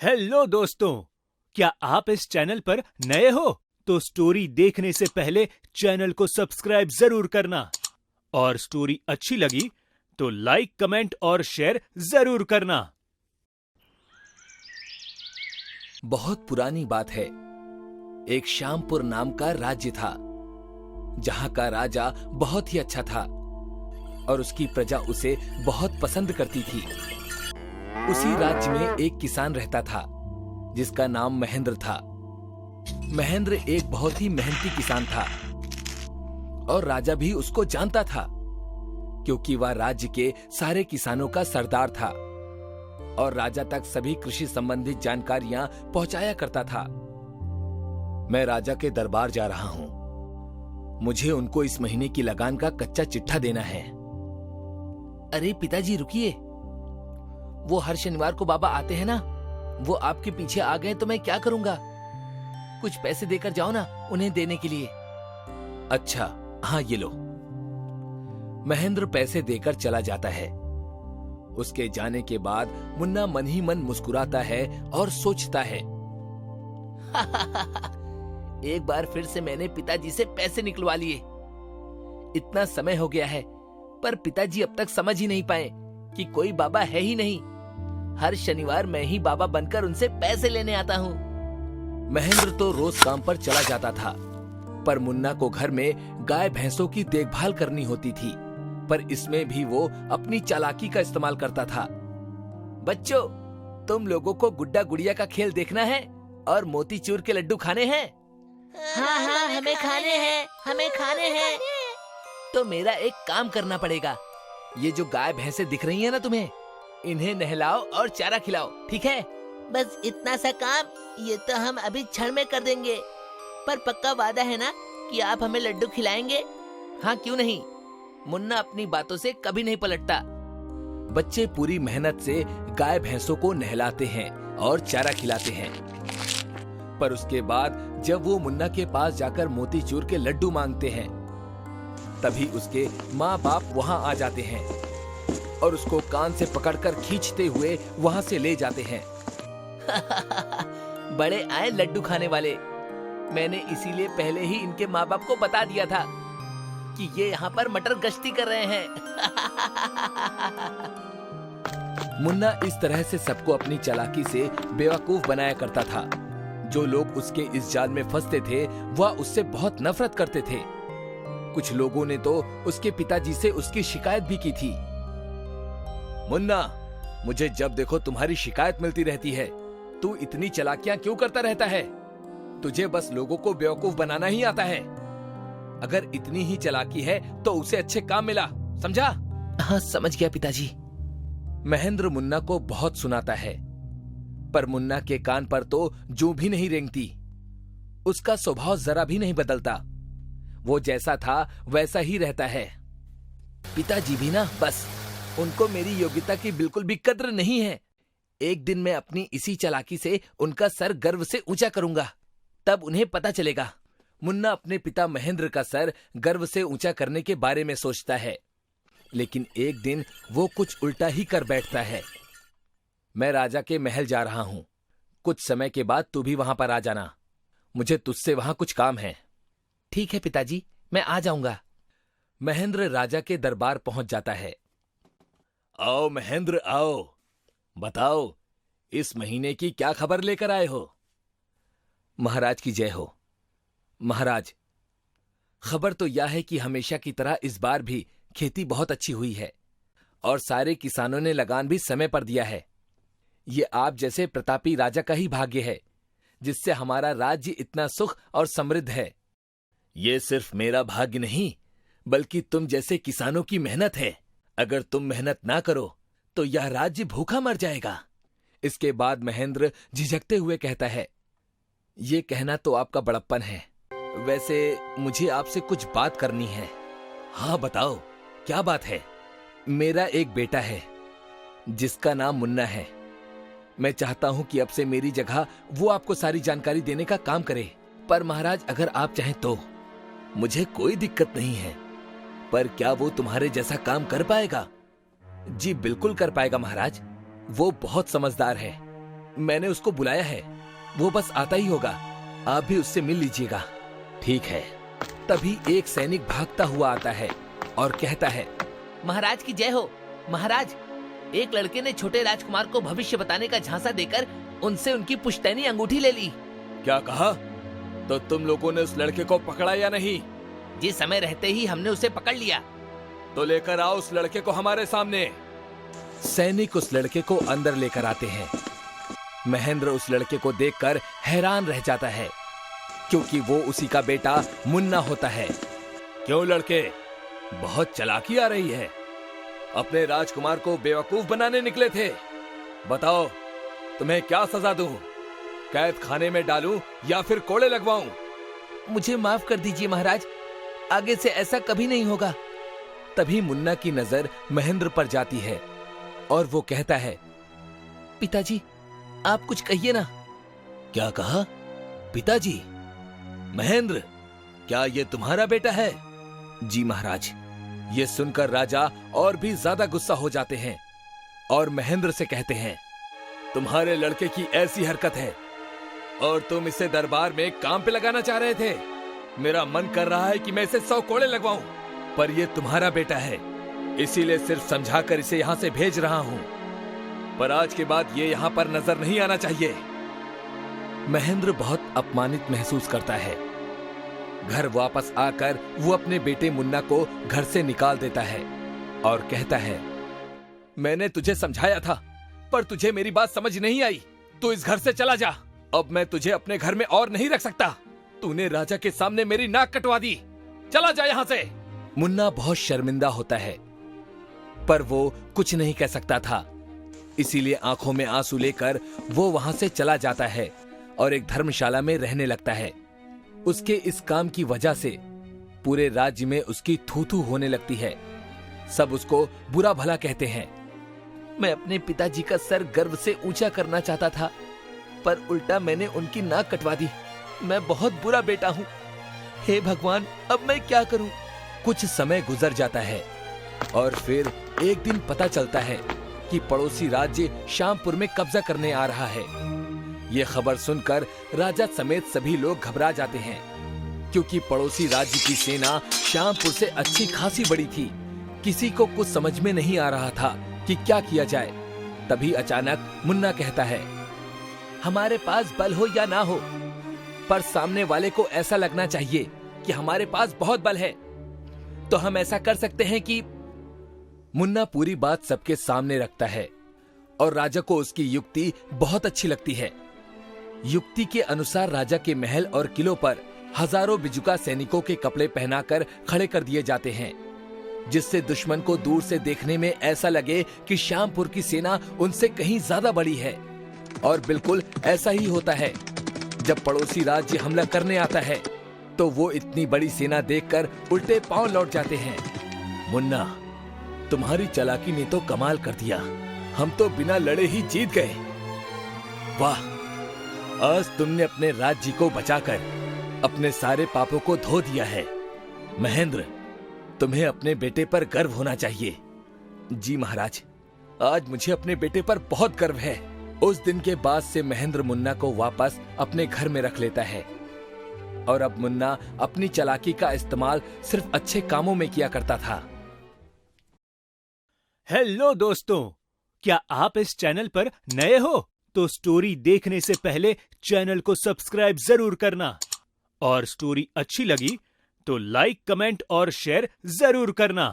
Hello दोस्तों, क्या आप इस चैनल पर नए हो तो स्टोरी देखने से पहले चैनल को सब्सक्राइब जरूर करना और स्टोरी अच्छी लगी तो लाइक, कमेंट और शेयर जरूर करना। बहुत पुरानी बात है। एक श्यामपुर नाम का राज्य था, जहां का राजा बहुत ही अच्छा था और उसकी प्रजा उसे बहुत पसंद करती थी। उसी राज्य में एक किसान रहता था जिसका नाम महेंद्र था। महेंद्र एक बहुत ही मेहनती किसान था और राजा भी उसको जानता था, क्योंकि वह राज्य के सारे किसानों का सरदार था और राजा तक सभी कृषि संबंधित जानकारियां पहुंचाया करता था। मैं राजा के दरबार जा रहा हूं। मुझे उनको इस महीने की लगान का कच्चा चिट्ठा देना है। अरे पिताजी रुकिए, वो हर शनिवार को बाबा आते हैं ना, वो आपके पीछे आ गए तो मैं क्या करूंगा? कुछ पैसे देकर जाओ ना उन्हें देने के लिए। अच्छा हाँ, ये लो। महेंद्र पैसे देकर चला जाता है। उसके जाने के बाद मुन्ना मन ही मन मुस्कुराता है और सोचता है एक बार फिर से मैंने पिताजी से पैसे निकलवा लिए। इतना समय हो गया है पर पिताजी अब तक समझ ही नहीं पाए कि कोई बाबा है ही नहीं। हर शनिवार मैं ही बाबा बनकर उनसे पैसे लेने आता हूँ। महेंद्र तो रोज काम पर चला जाता था, पर मुन्ना को घर में गाय भैंसों की देखभाल करनी होती थी। पर इसमें भी वो अपनी चालाकी का इस्तेमाल करता था। बच्चों, तुम लोगों को गुड्डा गुड़िया का खेल देखना है और मोतीचूर के लड्डू खाने हैं? हाँ हाँ, हमें खाने हैं, हमें खाने हैं। तो मेरा एक काम करना पड़ेगा। ये जो गाय भैंसे दिख रही है ना तुम्हें, इन्हें नहलाओ और चारा खिलाओ, ठीक है? बस इतना सा काम, ये तो हम अभी क्षण में कर देंगे। पर पक्का वादा है ना कि आप हमें लड्डू खिलाएंगे? हाँ क्यों नहीं। मुन्ना अपनी बातों से कभी नहीं पलटता। बच्चे पूरी मेहनत से गाय भैंसों को नहलाते हैं और चारा खिलाते हैं। पर उसके बाद जब वो मुन्ना के पास जाकर मोतीचूर के लड्डू मांगते हैं, तभी उसके माँ बाप वहाँ आ जाते हैं और उसको कान से पकड़कर खींचते हुए वहाँ से ले जाते हैं। बड़े आए लड्डू खाने वाले। मैंने इसीलिए पहले ही इनके माँ बाप को बता दिया था कि ये यहाँ पर मटर गश्ती कर रहे हैं। मुन्ना इस तरह से सबको अपनी चालाकी से बेवकूफ बनाया करता था। जो लोग उसके इस जाल में फंसते थे वह उससे बहुत नफरत करते थे। कुछ लोगों ने तो उसके पिताजी से उसकी शिकायत भी की थी। मुन्ना, मुझे जब देखो तुम्हारी शिकायत मिलती रहती है। तू इतनी चालाकियां क्यों करता रहता है? तुझे बस लोगों को बेवकूफ बनाना ही आता है। अगर इतनी ही चालाकी है तो उसे अच्छे काम मिला, समझा? हाँ समझ गया पिताजी। महेंद्र मुन्ना को बहुत सुनाता है, पर मुन्ना के कान पर तो जूं भी नहीं रेंगती। उसका स्वभाव जरा भी नहीं बदलता। वो जैसा था वैसा ही रहता है। पिताजी भी ना, बस उनको मेरी योग्यता की बिल्कुल भी कद्र नहीं है। एक दिन मैं अपनी इसी चालाकी से उनका सर गर्व से ऊंचा करूंगा, तब उन्हें पता चलेगा। मुन्ना अपने पिता महेंद्र का सर गर्व से ऊंचा करने के बारे में सोचता है, लेकिन एक दिन वो कुछ उल्टा ही कर बैठता है। मैं राजा के महल जा रहा हूं। कुछ समय के बाद तू भी वहां पर आ जाना। मुझे तुझसे वहां कुछ काम है। ठीक है पिताजी, मैं आ जाऊंगा। महेंद्र राजा के दरबार पहुंच जाता है। आओ महेंद्र आओ, बताओ इस महीने की क्या खबर लेकर आए हो? महाराज की जय हो। महाराज, खबर तो यह है कि हमेशा की तरह इस बार भी खेती बहुत अच्छी हुई है और सारे किसानों ने लगान भी समय पर दिया है। ये आप जैसे प्रतापी राजा का ही भाग्य है जिससे हमारा राज्य इतना सुख और समृद्ध है। ये सिर्फ मेरा भाग्य नहीं, बल्कि तुम जैसे किसानों की मेहनत है। अगर तुम मेहनत ना करो तो यह राज्य भूखा मर जाएगा। इसके बाद महेंद्र झिझकते हुए कहता है, ये कहना तो आपका बड़प्पन है। वैसे मुझे आपसे कुछ बात करनी है। हाँ बताओ, क्या बात है? मेरा एक बेटा है जिसका नाम मुन्ना है। मैं चाहता हूं कि अब से मेरी जगह वो आपको सारी जानकारी देने का काम करे। पर महाराज, अगर आप चाहें तो मुझे कोई दिक्कत नहीं है, पर क्या वो तुम्हारे जैसा काम कर पाएगा? जी बिल्कुल कर पाएगा महाराज, वो बहुत समझदार है। मैंने उसको बुलाया है, वो बस आता ही होगा, आप भी उससे मिल लीजिएगा। ठीक है। तभी एक सैनिक भागता हुआ आता है और कहता है, महाराज की जय हो। महाराज, एक लड़के ने छोटे राजकुमार को भविष्य बताने का झांसा देकर उनसे उनकी पुश्तैनी अंगूठी ले ली। क्या कहा? तो तुम लोगों ने उस लड़के को पकड़ा या नहीं? जिस समय रहते ही हमने उसे पकड़ लिया। तो लेकर आओ उस लड़के को हमारे सामने। सैनिक उस लड़के को अंदर लेकर आते हैं। महेंद्र उस लड़के को देखकर हैरान रह जाता है, क्योंकि वो उसी का बेटा मुन्ना होता है। क्यों लड़के, बहुत चालाकी आ रही है। अपने राजकुमार को बेवकूफ बनाने निकले थे। बताओ, तुम्हें क्या सजा दूं? कैद खाने में डालूं या फिर कोड़े लगवाऊं? मुझे माफ कर दीजिए महाराज, आगे से ऐसा कभी नहीं होगा। तभी मुन्ना की नजर महेंद्र पर जाती है और वो कहता है, पिताजी, आप कुछ कहिए ना। क्या कहा? पिताजी? महेंद्र, क्या ये तुम्हारा बेटा है? जी महाराज। ये सुनकर राजा और भी ज्यादा गुस्सा हो जाते हैं और महेंद्र से कहते हैं, तुम्हारे लड़के की ऐसी हरकत है और तुम इसे दरबार में काम पे लगाना चाह रहे थे। मेरा मन कर रहा है कि मैं इसे 100 कोड़े लगवाऊं, पर ये तुम्हारा बेटा है, इसीलिए सिर्फ समझाकर इसे यहाँ से भेज रहा हूँ, पर आज के बाद ये यहाँ पर नजर नहीं आना चाहिए। महेंद्र बहुत अपमानित महसूस करता है। घर वापस आकर वो अपने बेटे मुन्ना को घर से निकाल देता है और कहता है, मैंने तुझे समझाया था, पर तुझे मेरी बात समझ नहीं आई। तू इस घर से चला जा। अब मैं तुझे अपने घर में और नहीं रख सकता। तूने राजा के सामने मेरी नाक कटवा दी। चला जा यहाँ से। मुन्ना बहुत शर्मिंदा होता है, पर वो कुछ नहीं कह सकता था, इसीलिए आंखों में आंसू लेकर वो वहां से चला जाता है और एक धर्मशाला में रहने लगता है। उसके इस काम की वजह से पूरे राज्य में उसकी थू-थू होने लगती है। सब उसको बुरा भला कहते हैं। मैं अपने पिताजी का सर गर्व से ऊंचा करना चाहता था, पर उल्टा मैंने उनकी नाक कटवा दी। मैं बहुत बुरा बेटा हूँ। हे भगवान, अब मैं क्या करूँ? कुछ समय गुजर जाता है और फिर एक दिन पता चलता है कि पड़ोसी राज्य श्यामपुर में कब्जा करने आ रहा है। ये खबर सुनकर राजा समेत सभी लोग घबरा जाते हैं, क्योंकि पड़ोसी राज्य की सेना श्यामपुर से अच्छी खासी बड़ी थी। किसी को कुछ समझ में नहीं आ रहा था कि क्या किया जाए। तभी अचानक मुन्ना कहता है, हमारे पास बल हो या ना हो, पर सामने वाले को ऐसा लगना चाहिए कि हमारे पास बहुत बल है। तो हम ऐसा कर सकते हैं कि मुन्ना पूरी बात सबके सामने रखता है और राजा को उसकी युक्ति बहुत अच्छी लगती है। युक्ति के अनुसार राजा के महल और किलों पर हजारों बिजुका सैनिकों के कपड़े पहनाकर खड़े कर दिए जाते हैं, जिससे दुश्मन को दूर से देखने में ऐसा लगे कि श्यामपुर की सेना उनसे कहीं ज्यादा बड़ी है। और बिल्कुल ऐसा ही होता है। जब पड़ोसी राज्य हमला करने आता है तो वो इतनी बड़ी सेना देखकर उल्टे पांव लौट जाते हैं। मुन्ना, तुम्हारी चालाकी ने तो कमाल कर दिया। हम तो बिना लड़े ही जीत गए। वाह, आज तुमने अपने राज्य को बचाकर अपने सारे पापों को धो दिया है। महेंद्र, तुम्हें अपने बेटे पर गर्व होना चाहिए। जी महाराज, आज मुझे अपने बेटे पर बहुत गर्व है। उस दिन के बाद से महेंद्र मुन्ना को वापस अपने घर में रख लेता है और अब मुन्ना अपनी चालाकी का इस्तेमाल सिर्फ अच्छे कामों में किया करता था। हेलो दोस्तों, क्या आप इस चैनल पर नए हो? तो स्टोरी देखने से पहले चैनल को सब्सक्राइब जरूर करना और स्टोरी अच्छी लगी तो लाइक, कमेंट और शेयर जरूर करना।